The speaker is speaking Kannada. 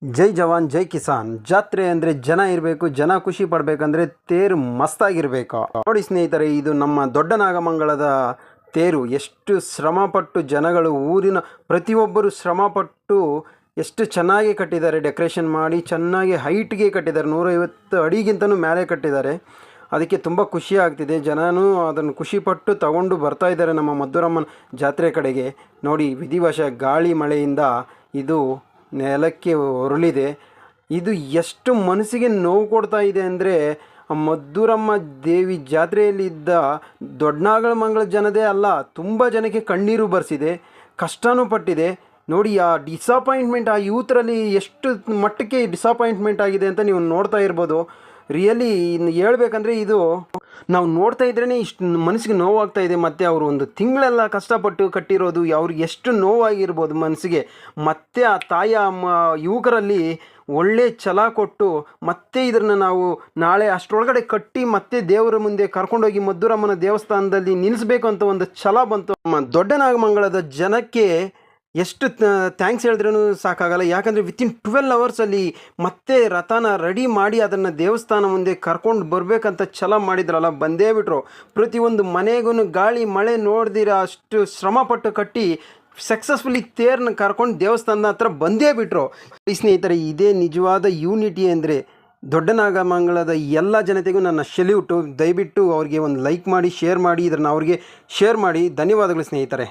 ಜೈ ಜವಾನ್ ಜೈ ಕಿಸಾನ್. ಜಾತ್ರೆ ಅಂದರೆ ಜನ ಇರಬೇಕು, ಜನ ಖುಷಿ ಪಡಬೇಕಂದ್ರೆ ತೇರು ಮಸ್ತಾಗಿರಬೇಕು. ನೋಡಿ ಸ್ನೇಹಿತರೆ, ಇದು ನಮ್ಮ ದೊಡ್ಡ ನಾಗಮಂಗಲದ ತೇರು. ಎಷ್ಟು ಶ್ರಮಪಟ್ಟು ಜನಗಳು, ಊರಿನ ಪ್ರತಿಯೊಬ್ಬರು ಶ್ರಮಪಟ್ಟು ಎಷ್ಟು ಚೆನ್ನಾಗಿ ಕಟ್ಟಿದ್ದಾರೆ. ಡೆಕೋರೇಷನ್ ಮಾಡಿ ಚೆನ್ನಾಗಿ ಹೈಟ್ಗೆ ಕಟ್ಟಿದ್ದಾರೆ. 150 ಅಡಿಗಿಂತನೂ ಮೇಲೆ ಕಟ್ಟಿದ್ದಾರೆ. ಅದಕ್ಕೆ ತುಂಬ ಖುಷಿ ಆಗ್ತಿದೆ. ಜನನೂ ಅದನ್ನು ಖುಷಿಪಟ್ಟು ತಗೊಂಡು ಬರ್ತಾ ಇದ್ದಾರೆ ನಮ್ಮ ಮದ್ದೂರಮ್ಮನ ಜಾತ್ರೆ ಕಡೆಗೆ. ನೋಡಿ, ವಿಧಿವಶ ಗಾಳಿ ಮಳೆಯಿಂದ ಇದು ನೆಲಕ್ಕೆ ಉರುಳಿದೆ. ಇದು ಎಷ್ಟು ಮನಸ್ಸಿಗೆ ನೋವು ಕೊಡ್ತಾ ಇದೆ ಅಂದರೆ, ಮದ್ದೂರಮ್ಮ ದೇವಿ ಜಾತ್ರೆಯಲ್ಲಿದ್ದ ದೊಡ್ಡನಾಗಮಂಗಲ ಜನದೇ ಅಲ್ಲ, ತುಂಬ ಜನಕ್ಕೆ ಕಣ್ಣೀರು ಬರೆಸಿದೆ, ಕಷ್ಟನೂ ಪಟ್ಟಿದೆ. ನೋಡಿ, ಆ ಡಿಸಪಾಯಿಂಟ್ಮೆಂಟ್ ಆ ಯೂತ್ರಲ್ಲಿ ಎಷ್ಟು ಮಟ್ಟಕ್ಕೆ ಡಿಸಪಾಯಿಂಟ್ಮೆಂಟ್ ಆಗಿದೆ ಅಂತ ನೀವು ನೋಡ್ತಾ ಇರ್ಬೋದು. ರಿಯಲಿ ಹೇಳ್ಬೇಕಂದ್ರೆ ಇದು ನಾವು ನೋಡ್ತಾ ಇದ್ರೇ ಇಷ್ಟು ಮನಸ್ಸಿಗೆ ನೋವಾಗ್ತಾ ಇದೆ. ಮತ್ತು ಅವರು ಒಂದು ತಿಂಗಳೆಲ್ಲ ಕಷ್ಟಪಟ್ಟು ಕಟ್ಟಿರೋದು ಅವ್ರಿಗೆ ಎಷ್ಟು ನೋವಾಗಿರ್ಬೋದು ಮನಸ್ಸಿಗೆ. ಮತ್ತು ಆ ಯುವಕರಲ್ಲಿ ಒಳ್ಳೆ ಛಲ ಕೊಟ್ಟು ಮತ್ತೆ ಇದನ್ನು ನಾವು ನಾಳೆ ಅಷ್ಟರೊಳಗಡೆ ಕಟ್ಟಿ ಮತ್ತೆ ದೇವರ ಮುಂದೆ ಕರ್ಕೊಂಡೋಗಿ ಮದ್ದೂರಮ್ಮನ ದೇವಸ್ಥಾನದಲ್ಲಿ ನಿಲ್ಲಿಸ್ಬೇಕು ಅಂತ ಒಂದು ಛಲ ಬಂತು. ದೊಡ್ಡ ನಾಗಮಂಗಲದ ಜನಕ್ಕೆ ಎಷ್ಟು ಥ್ಯಾಂಕ್ಸ್ ಹೇಳಿದ್ರೂ ಸಾಕಾಗಲ್ಲ. ಯಾಕಂದರೆ ವಿತಿನ್ 12 ಅವರ್ಸಲ್ಲಿ ಮತ್ತೆ ರಥನ ರೆಡಿ ಮಾಡಿ ಅದನ್ನು ದೇವಸ್ಥಾನ ಮುಂದೆ ಕರ್ಕೊಂಡು ಬರಬೇಕಂತ ಛಲ ಮಾಡಿದ್ರಲ್ಲ, ಬಂದೇ ಬಿಟ್ರು. ಪ್ರತಿಯೊಂದು ಮನೆಗೂ ಗಾಳಿ ಮಳೆ ನೋಡ್ದಿರ ಅಷ್ಟು ಶ್ರಮಪಟ್ಟು ಕಟ್ಟಿ ಸಕ್ಸಸ್ಫುಲಿ ತೇರನ್ನ ಕರ್ಕೊಂಡು ದೇವಸ್ಥಾನದ ಹತ್ರ ಬಂದೇ ಬಿಟ್ರು. ಈ ಸ್ನೇಹಿತರೆ, ಇದೇ ನಿಜವಾದ ಯೂನಿಟಿ ಅಂದರೆ. ದೊಡ್ಡ ನಾಗಮಂಗಲದ ಎಲ್ಲ ಜನತೆಗೂ ನನ್ನ ಸೆಲ್ಯೂಟು. ದಯವಿಟ್ಟು ಅವ್ರಿಗೆ ಒಂದು ಲೈಕ್ ಮಾಡಿ, ಶೇರ್ ಮಾಡಿ, ಇದನ್ನು ಅವ್ರಿಗೆ ಶೇರ್ ಮಾಡಿ. ಧನ್ಯವಾದಗಳು ಸ್ನೇಹಿತರೆ.